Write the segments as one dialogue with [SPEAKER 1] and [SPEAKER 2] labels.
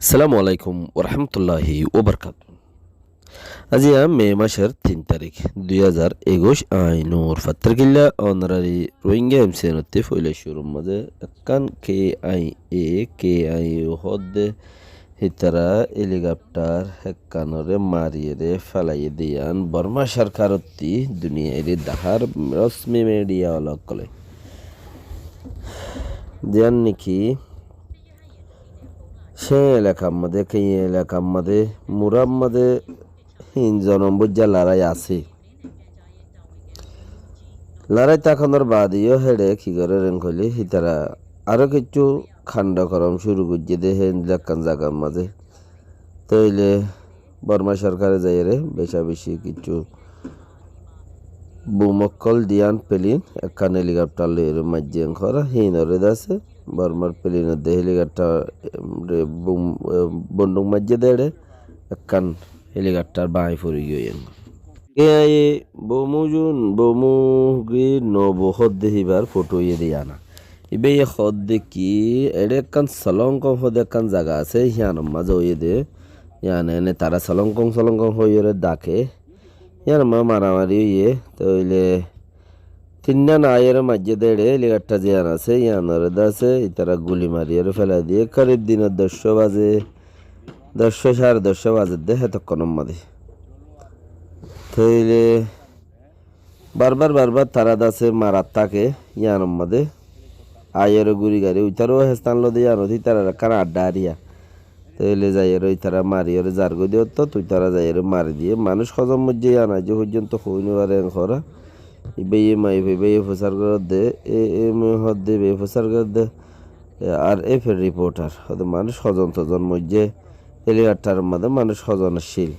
[SPEAKER 1] আসসালামু আলাইকুম ওরহামতুল্লাহি ওবরকাত। আজিয়া মে মাসের 3 তারিখ 2021 আইনুর ফাত্তারকিল্লা অনারারি রোহিঙ্গা এমসিএনতে ফইলে শুরুর মাঝে একান কে আই হদ্দে হিতারা হেলিকপ্টার হেক্কানরে মারিয়ে ফেলাইয়ে দিয়ান বর্মা সরকারত্তি দুনিয়ারে দাহার রশ্মি মিডিয়া অলকলে দিয়ান নাকি সে এলাকার মধ্যে মুরার মধ্যে হিনজনম্বুজা লড়াই আছে। লড়াই তখনের বাদিও হেডে কি করে রেঙ্কলি হিতারা আরো কিছু খান্ড করম শুরু করছে দে হেন লেখান জায়গার মাঝে তৈলে বর্মা সরকারে যাই রে বেশা বেশি কিছু বুমক্কল দিয়ান পেলিন একখান হেলিকপ্টার লইরে মাঝিয়ান খরা হিনরে দাসে বর্মার পেলিনের দে হেলিকপ্টার বন্দুক মাঝে দেড়ে একখান হেলিকপ্টার বাই ফুরি গিয়েন এ বমুগি নবো হদ্দে হিবার ফটো ইয়ে দিয়ানা ইবে হদ্দে কি এড়ে একখান সলঙ্কং হদে একখান জায়গা আছে হিয়ান মাঝে ওয়ে দে ইয়ান এনে তারা সলঙ্কং হয়ে ডাকে ইয়ার মারামারি ইয়ে তইলে তিনটা নায়ের মাঝে দেড়ে হেলিকপ্টার জিয়ান আছে ইয়ানরে দাসে তারা গুলি মারিয়ে ফেলা দিয়ে করিব দিনের 10 বাজে 10 সাড়ে 10 বাজে দে হেতক্ষণের মাঝে তইলে বারবার তারা দাসে মারাত থাকে ইয়ানোর মাঝে আয়ের গুড়ি গাড়ি ওইটারও হেস্তান লো দিয়ে আনো তারা কার আড্ডা আরিয়া তৈলে যাইয়ের ওই তারা মারিয়ে জারগো দিয়ে তো তুই তারা যাইয়ের মারি দিয়ে মানুষ হজম মধ্যে আনা যে পর্যন্ত হইনি পারে খরা বেয়ে মাই বেয়ে প্রচার করে দে হদে বেয়ে প্রচার করে দে আর এফের রিপোর্টার হয়তো মানুষ হজন তজন মধ্যে হেলিকপ্টার মধ্যে মানুষ হজনশীল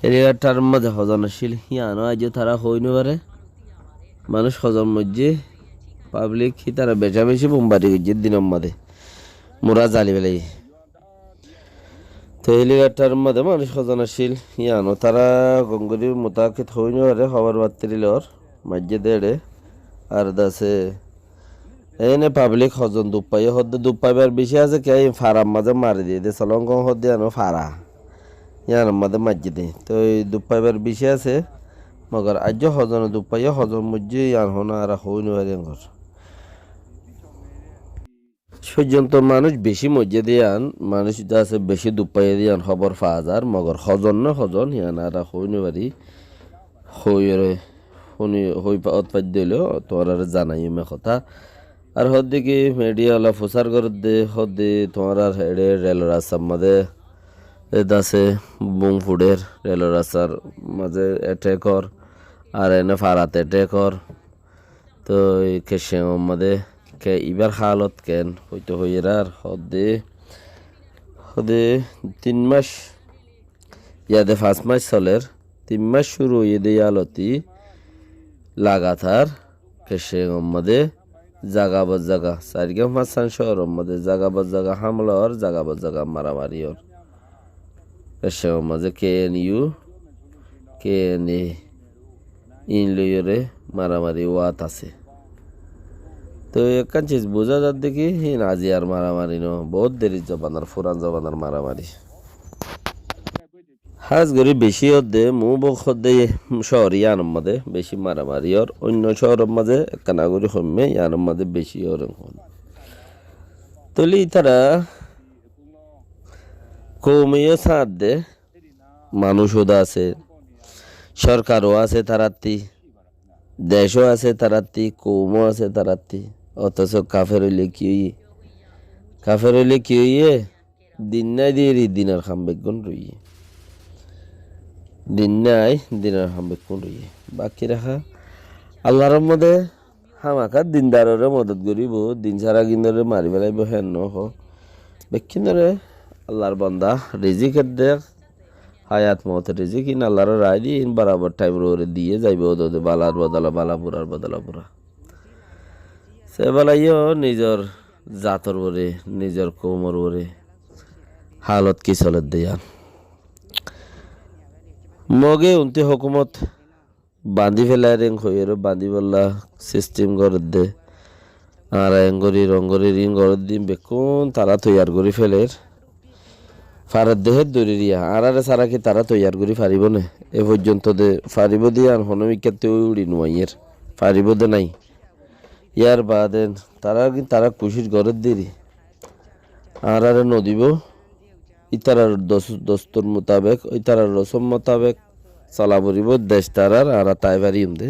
[SPEAKER 1] হেলিকপ্টার মধ্যে হজনশীল হিয়ানো আজ তারা হইনি পারে মানুষ হজন মধ্যে পাবলিক হি তারা বেশা বেশি বোমবারি গিয়ে দিনের মধ্যে মোরা জালি বেলাই তো হেলিকপ্টার মধ্যে মানুষ হজনশীল ইয়ানো তারা গঙ্গুরির মোতাকিত হইনি পারে খবর বার্তিলর মাঝে দেড়ে আর দাসে এনে পাবলিক হজন দুপাই হদ্দে দুপাইবার বেশি আছে কে ফারার মাঝে মারি দিয়ে দে সলঙ্ক হদ্দে আনো ফারা ইয়ার মাঝে মাঝে দে তো এই দুপাইবার বেশি আছে মগর আজ হজন দুপাই হজন মধ্যে ইয়ান হনা আর হইনি পারে ঘর পর্যন্ত মানুষ বেশি মধ্যে দিয়ান মানুষ আছে বেশি দুপাই দিয়ান খবর পাওয়া যার মগর হজন ইয়ান আর হইনি পারি হইরে হই উৎপাদ দিল তোমার আর জানাই মে কথা আর হদ্দে কি মিডিয়া ওলা প্রচার করে দে হদ্দে তোমার আর হেডে রেল রাস্তার মাঝে দাসে বুম ফুডের রেল রাস্তার মাঝে এটেকর আর এনে ফারাতে এটেকর তো এই কেসের মাঝে কে ইবার হালত কেন হইতো হইয়ার হদে 3 মাস ইয়াদে 5 মাস চলের 3 মাস শুরু হয়ে দিয়ে আলতি লাগাতার কেসে মধ্যে জাগা বজ জাগা 4-5 শহরের মধ্যে জাগা বজ জাগা হামলা আর জাগা বজ জাগা মারামারি আর কেসে মধ্যে কে এন ইন লইরে মারামারি ওয়াত আছে। তো একখান চিজ বোঝা যার দেখি আজি আর মারামারি ন বহুত দেরি জবানার ফুরান জবানার মারামারি হাজ গরি বেশি হদ্দে মু বদে শহর ইয়ানোর মাঝে বেশি মারামারি আর অন্য শহরের মাঝে কানাগরি কমে ইয়ানোর মাঝে বেশি ওর তলি তারা কমিয়ে সাথ দে মানুষও আছে সরকারও আছে তারাত্তি দেশও আছে তারাত্তি কৌমও আছে তারাত্তি অথচ কাফের হইলে কি হইয়ে দিন নাই দিয়ে দিনের খামবেগুন রইয়ে দিন নাই দিনের খামবেগুন রইয়ে বাকি রাখা আল্লাহর মধ্যে হামাকার দিনদারের মদত করিব দিন সারা গিন্দরে মারি বেলাইব হেন নহ বেক্ষিন্দরে আল্লাহর বন্দা রিজিকের দেখ হায়াত মত রিজিক ইন আল্লাহর রায় দিয়ে বরাবর টাইম রোরে দিয়ে যাইবে ওদের বালার বদলা বালাপুরার বদলা পুরা সে বেলাইও নিজের জাতর বরে নিজের কৌমর বরে হালত কি চলে দেয়ান মগে উনতি হকুমত বান্ধি ফেলাই রেং হয়ে বান্ধি বললা সিস্টেম করে দে আর রঙ্গরি রিং করে দিন বেকুন তারা তৈয়ার করে ফেলের ফারার দেহের দরিয়া আরারে সারা কি তারা তৈয়ার করি পারিব না এ পর্যন্ত দে পারিব দিয়ে আর হনমিকাতে উড়ি নুয়াইয়ের পারিব দে নাই ইয়ার বাদে তারা খুশির ঘরের দেরি আরারে নদীব ইতারার দস্তর মোতাবেক ইতারার রসম মোতাবেক চলা পড়িব দেশ তারার আরা তাই পারি দে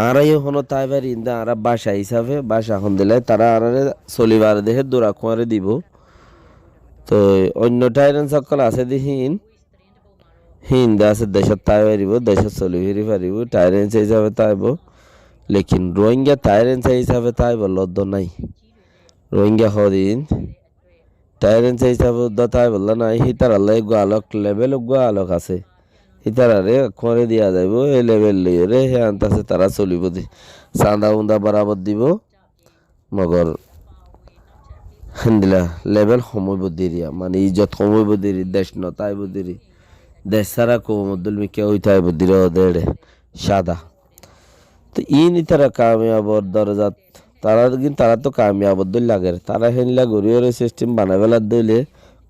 [SPEAKER 1] আরাই হনো তাই পারি দে আরা বাসা হিসাবে বাসা হন দিলে তারা আরারে চলিবার দেহের দোরা কুয়ারে দিব তো অন্য টাইরেন সকল আছে দিহীন হিন্দা আছে দেশত তাই পারিব দেশত চলি ফিরি পারিব টাইরেন্স হিসাবে তাইব লেকিন রোহিঙ্গা টাইরেন্স হিসাবে তাইব লদ্দ নাই রোহিঙ্গা হদিন টাইরেন্স হিসাবে তাই বললা নাই হিতার আল্লাহ গোয়ালক লেভেল গোয়ালক আছে হিতার আরে করে দিয়া যাইব এই লেভেল লইয়ে রে হে আনতাছে তারা চলিব দি চাঁদা উন্দা বরাবর দিব মগর হান্দিলা লেভেল সময় বদিরিয়া মানে ইজ্জত সময় বদিরি দেশ নতাই বদিরি দেশ সারা কৌমদুল মিকে ওইটাই বদির দেড়ে সাদা তো ইনি তারা কামিয়াবর দরজাত তারা তো কামিয়াবদ্দুল লাগে তারা হেনলা গরিয়র সিস্টেম বানাবেলার দইলে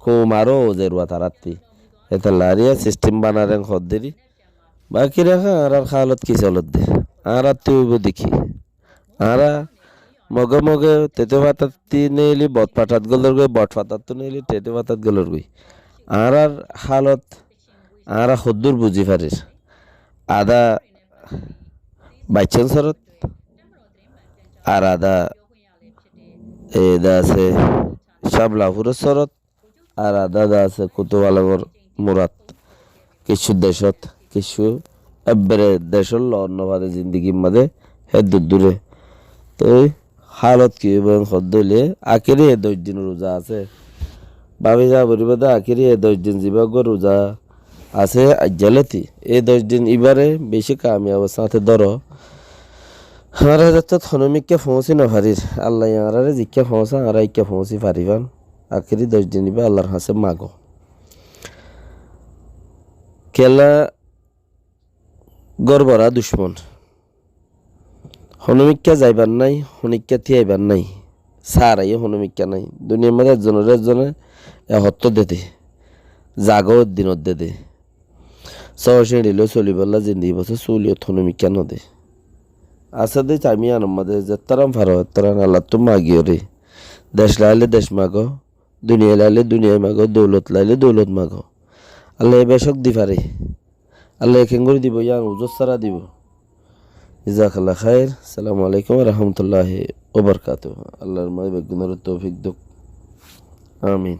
[SPEAKER 1] কৌম আরও ওজেরুয়া তারাতি এটা লারিয়া সিস্টেম বানারেন খদ্দেরি বাকি রেখা আর খালত কি চলত দে আর তুইব দেখি আরা মগে মগে তেতে পাতাতি নেইলি বট পাঠাত গলর গই বট পাতাত তো নেইলি তেতে পাতাত গলর গই আর হালত আর হদ্দুর বুঝি পারিস আদা বাইচান সরত আর আদা এদা আছে শাবলাপুরের সরত আর আদা দা আছে কুতুবালাগর মুরাত কিছু দেশত কিছু এবারে দেশর অন্যবাদে জিন্দিগির মাঝে হে দূরে তো হালত কি এবং হদ্দলে আখেরি 10 দিন রোজা আছে ভাবি যা বলিব দা আখেরি 10 দিন জীবক রোজা আছে আজ্জালতি এই 10 দিন এবারে বেশি কামিয়াব সাথে ধরো হারা যাতে থনমিককে পৌঁছি না পারির আল্লাহ আরারে জিক্কা পৌঁছা আর ইক্কা পৌঁছি পারিবান আখেরি 10 দিন ইবা আল্লাহর হাসে মাগো কেলা গরবরা দুশ্মন হনুমিকা যাইবার নাই হনিকা থিয়াইবার নাই সারাই হনুমিকা নাই দুনিয়ার মধ্যে একজনে হত্য দেতে জাগর দিনত দেতে সহসে দিলেও চলিবলা জিন্দি বছর চলিও হনুমিকা নদে আছে দে চামি আনম মাঝে যেতারাম ফারো তারা আল্লাহ তো মাগিও রে দেশ লাইলে দেশ মাগো দুনিয়া লাইলে দুনিয়ায় মাগো দৌলত লাইলে দৌলত মাগো আল্লাহ বেশক দি পারে আল্লাহ একেঙ্গুরি দিব ইয়াং উজত সারা দিব জাজাকাল্লাহ খায়ের আসসালামু আলাইকুম ওয়া রাহমাতুল্লাহি ওয়া বারাকাতুহু আল্লাহর মাঝে বেগুনের তৌফিক দুক আমিন